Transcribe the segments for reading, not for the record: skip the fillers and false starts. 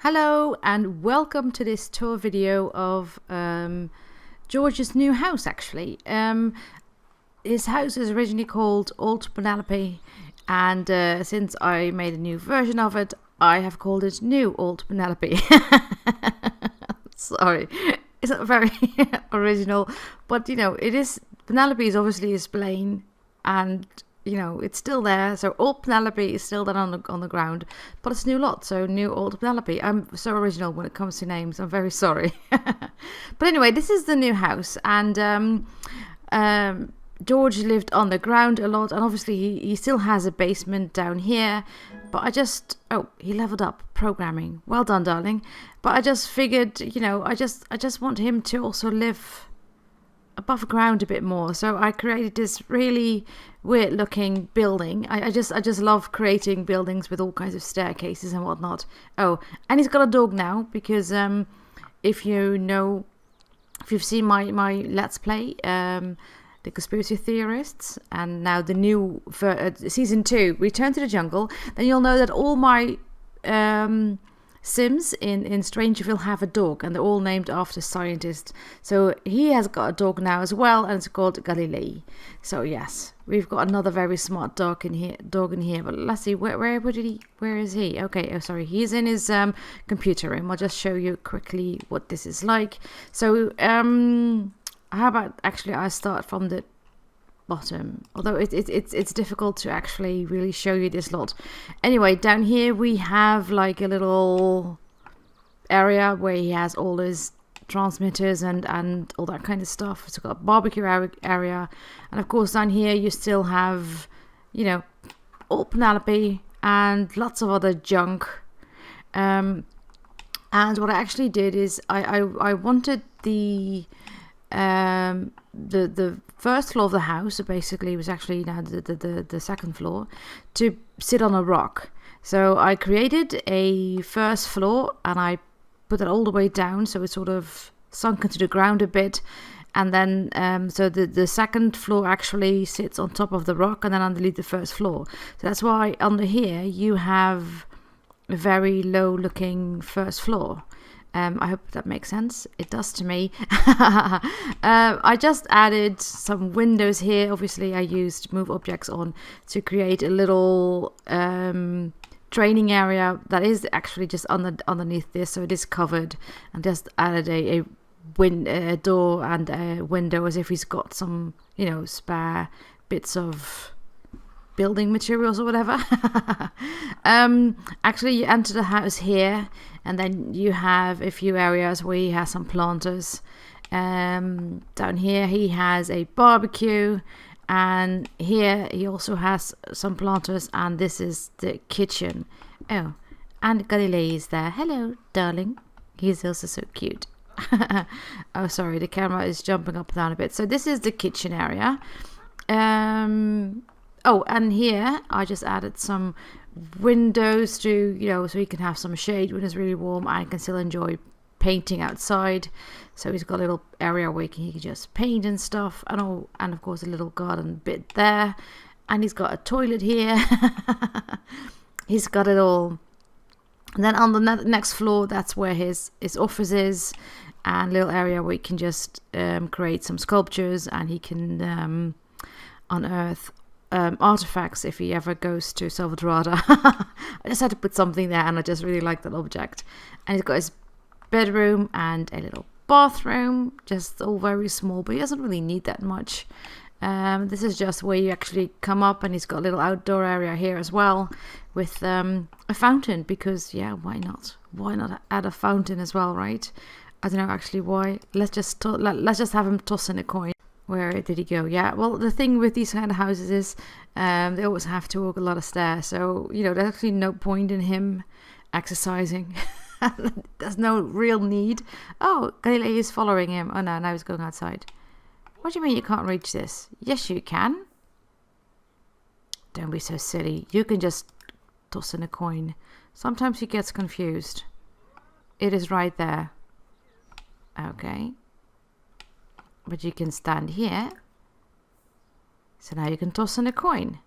Hello and welcome to this tour video of George's new house. Actually, his house is originally called Old Penelope, and since I made a new version of it, I have called it New Old Penelope. Sorry, it's not very original, but you know, it is. Penelope is obviously his plane, and you know, it's still there. So Old Penelope is still there on the ground, but it's a new lot. So New Old Penelope. I'm so original when it comes to names. I'm very sorry. But anyway, this is the new house, and George lived on the ground a lot, and obviously he still has a basement down here. But he leveled up programming. Well done, darling. But I just figured, you know, I just want him to also live above ground a bit more. So I created this really weird looking building. I just love creating buildings with all kinds of staircases and whatnot. Oh, and he's got a dog now because if you've seen my Let's Play, The Conspiracy Theorists, and now the new season 2, Return to the Jungle, then you'll know that all my Sims in Strangerville have a dog, and they're all named after scientists. So he has got a dog now as well, and it's called Galilei. So yes, we've got another very smart dog in here. But let's see, where is he? Okay, oh sorry, he's in his computer room. I'll just show you quickly what this is like. So how about actually I start from the bottom, although it's difficult to actually really show you this lot. Anyway, down here we have like a little area where he has all his transmitters and all that kind of stuff. It's got a barbecue area, and of course down here you still have, you know, Old Penelope and lots of other junk. And what I actually did is I wanted the first floor of the house, so basically it was actually now the second floor, to sit on a rock. So I created a first floor and I put it all the way down, so it sort of sunk into the ground a bit, and then so the second floor actually sits on top of the rock and then underneath the first floor. So that's why under here you have a very low looking first floor. I hope that makes sense. It does to me. I just added some windows here. Obviously, I used Move Objects On to create a little training area that is actually just underneath this, so it is covered, and just added a door and a window as if he's got some, you know, spare bits of building materials or whatever. Actually, you enter the house here, and then you have a few areas where he has some planters. Down here he has a barbecue, and here he also has some planters, and this is the kitchen. Oh, and Galilei is there. Hello, darling. He's also so cute. Oh, sorry, the camera is jumping up and down a bit. So this is the kitchen area. Oh, and here I just added some windows to, you know, so he can have some shade when it's really warm and can still enjoy painting outside. So he's got a little area where he can just paint and stuff, and of course a little garden bit there, and he's got a toilet here. He's got it all. And then on the next floor, that's where his office is, and a little area where he can just create some sculptures, and he can unearth artifacts if he ever goes to Salvadorada. I just had to put something there, and I just really like that object. And he's got his bedroom and a little bathroom, just all very small, but he doesn't really need that much. This is just where you actually come up, and he's got a little outdoor area here as well with a fountain, because yeah, why not add a fountain as well, right? I don't know actually why. Let's just have him toss in a coin. Where did he go? Yeah, well, the thing with these kind of houses is they always have to walk a lot of stairs. So, you know, there's actually no point in him exercising. There's no real need. Oh, Galilei is following him. Oh, no, now he's going outside. What do you mean you can't reach this? Yes, you can. Don't be so silly. You can just toss in a coin. Sometimes he gets confused. It is right there. Okay. But you can stand here. So now you can toss in a coin.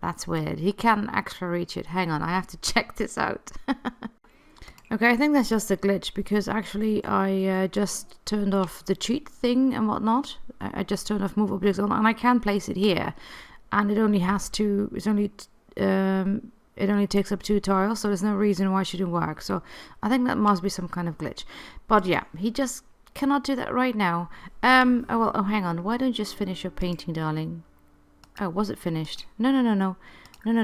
That's weird. He can actually reach it. Hang on, I have to check this out. Okay, I think that's just a glitch because actually I just turned off the cheat thing and whatnot. I just turned off move objects on, and I can place it here, and it only has to. It only takes up 2 tiles, so there's no reason why it shouldn't work. So I think that must be some kind of glitch. But yeah, he just cannot do that right now. Oh, hang on. Why don't you just finish your painting, darling? Oh, was it finished? No,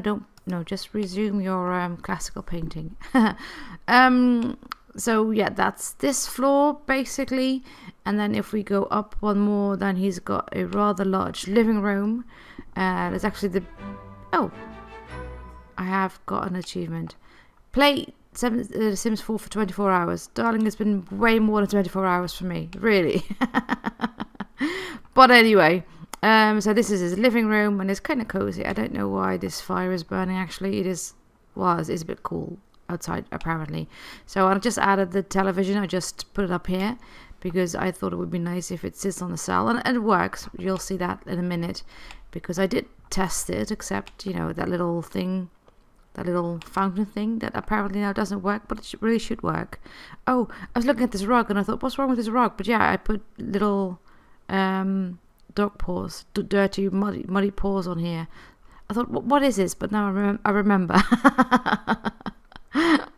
don't. No, just resume your classical painting. So yeah, that's this floor basically. And then if we go up one more, then he's got a rather large living room. There's actually the... Oh, I have got an achievement. Play Sims 4 for 24 hours. Darling, it's been way more than 24 hours for me. Really. But anyway... so this is his living room, and it's kind of cozy. I don't know why this fire is burning, actually. It's a bit cool outside, apparently. So I just added the television. I just put it up here because I thought it would be nice if it sits on the cell. And it works. You'll see that in a minute because I did test it, except, that little thing, that little fountain thing that apparently now doesn't work, but it really should work. Oh, I was looking at this rug, and I thought, what's wrong with this rug? But yeah, I put little... dog paws, dirty, muddy paws on here. I thought, what is this? But now I remember.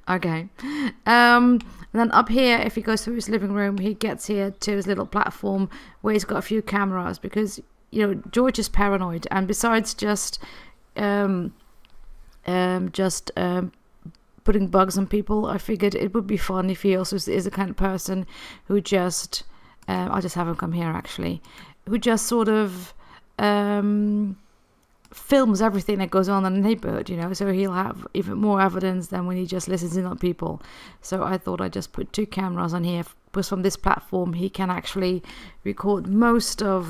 Okay. And then up here, if he goes through his living room, he gets here to his little platform where he's got a few cameras because, George is paranoid. And besides just putting bugs on people, I figured it would be fun if he also is the kind of person who just... I'll just have him come here, actually. Who just sort of films everything that goes on in the neighborhood, so he'll have even more evidence than when he just listens in on people. So I thought I'd just put 2 cameras on here, because from this platform he can actually record most of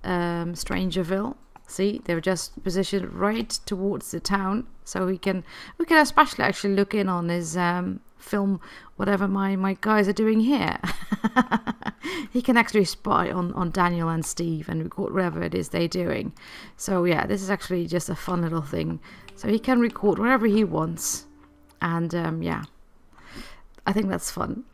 Strangerville. See, they're just positioned right towards the town, so we can especially actually look in on his film whatever my guys are doing here. He can actually spy on Daniel and Steve and record whatever it is they're doing. So yeah, this is actually just a fun little thing. So he can record whatever he wants, and yeah, I think that's fun.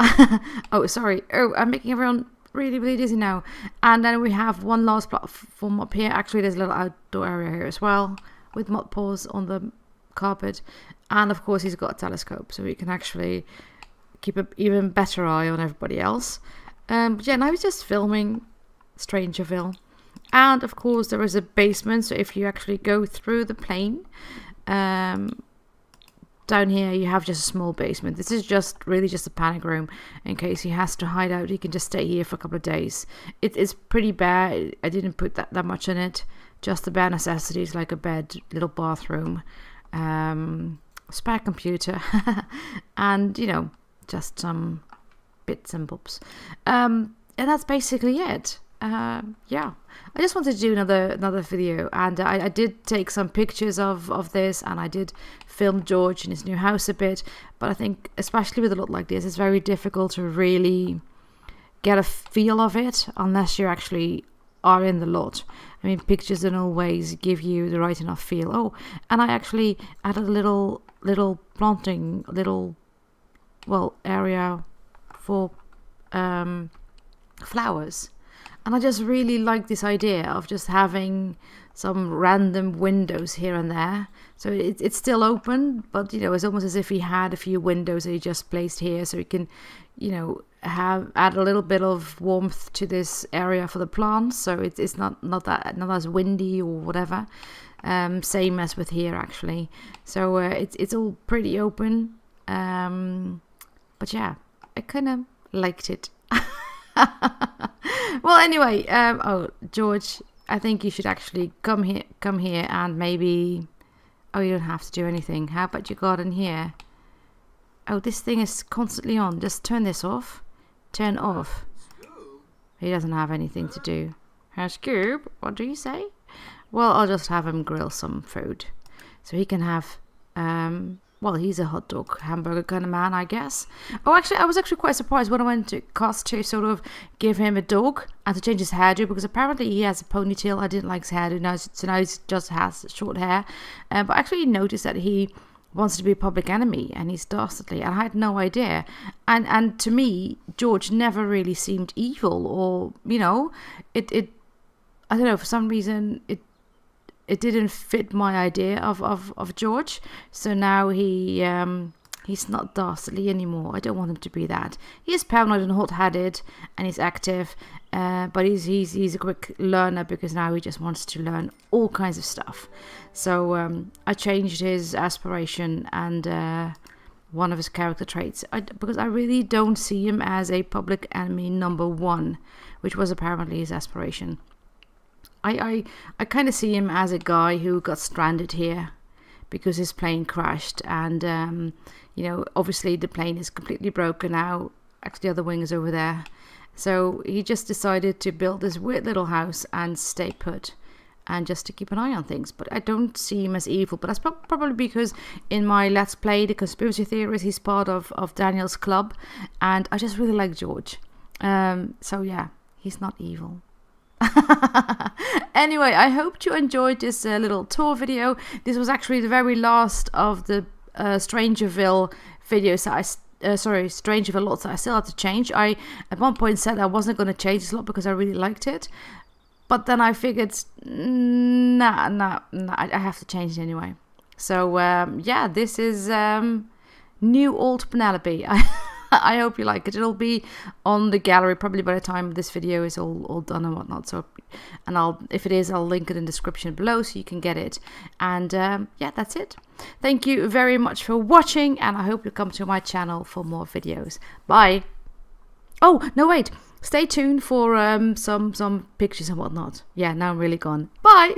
Oh, sorry. Oh, I'm making everyone really, really dizzy now. And then we have one last platform up here. Actually, there's a little outdoor area here as well with mud paws on the carpet. And of course, he's got a telescope, so he can actually keep an even better eye on everybody else. But yeah, now he's just filming Strangerville. And of course, there is a basement. So if you actually go through the plane, down here you have just a small basement. This is really just a panic room in case he has to hide out. He can just stay here for a couple of days. It is pretty bare. I didn't put that much in it. Just the bare necessities like a bed, little bathroom, spare computer, and just some bits and bobs. And that's basically it. Yeah, I just wanted to do another video, and I did take some pictures of this, and I did film George in his new house a bit, but I think especially with a lot like this, it's very difficult to really get a feel of it unless you actually are in the lot. I mean, pictures don't always give you the right enough feel. Oh, and I actually added a little planting, area for flowers. And I just really like this idea of just having some random windows here and there. So it's still open, but it's almost as if he had a few windows that he just placed here, so he can, add a little bit of warmth to this area for the plants. So it's not as windy or whatever. Same as with here, actually. So it's all pretty open. But yeah, I kind of liked it. Well, anyway, George, I think you should actually come here and maybe... Oh, you don't have to do anything. How about your garden here? Oh, this thing is constantly on. Just turn this off. Turn off. He doesn't have anything to do. Hey, Scoob, what do you say? Well, I'll just have him grill some food. So he can have... well, he's a hot dog, hamburger kind of man, I guess. Oh, actually, I was actually quite surprised when I went to Cost to sort of give him a dog and to change his hairdo, because apparently he has a ponytail. I didn't like his hairdo, so now he just has short hair. But I actually noticed that he wants to be a public enemy and he's dastardly, and I had no idea. And to me, George never really seemed evil, or it I don't know, for some reason it didn't fit my idea of George. So now he's not dastardly anymore. I don't want him to be that. He is paranoid and hot-headed, and he's active, but he's a quick learner, because now he just wants to learn all kinds of stuff. So I changed his aspiration and one of his character traits, because I really don't see him as a public enemy number 1, which was apparently his aspiration. I kind of see him as a guy who got stranded here because his plane crashed, and obviously the plane is completely broken now. Actually, the other wing is over there. So he just decided to build this weird little house and stay put, and just to keep an eye on things. But I don't see him as evil. But that's probably because in my Let's Play, the conspiracy theories, he's part of Daniel's club, and I just really like George. So yeah, he's not evil. Anyway, I hope you enjoyed this little tour video. This was actually the very last of the Strangerville videos that Strangerville lots that I still had to change. I at one point said I wasn't going to change this lot because I really liked it, but then I figured nah, I have to change it anyway. So yeah, this is new old Penelope. I hope you like it. It'll be on the gallery probably by the time this video is all done and whatnot. So, and if it is, I'll link it in the description below so you can get it. And yeah, that's it. Thank you very much for watching, and I hope you come to my channel for more videos. Bye. Oh no, wait. Stay tuned for some pictures and whatnot. Yeah, now I'm really gone. Bye.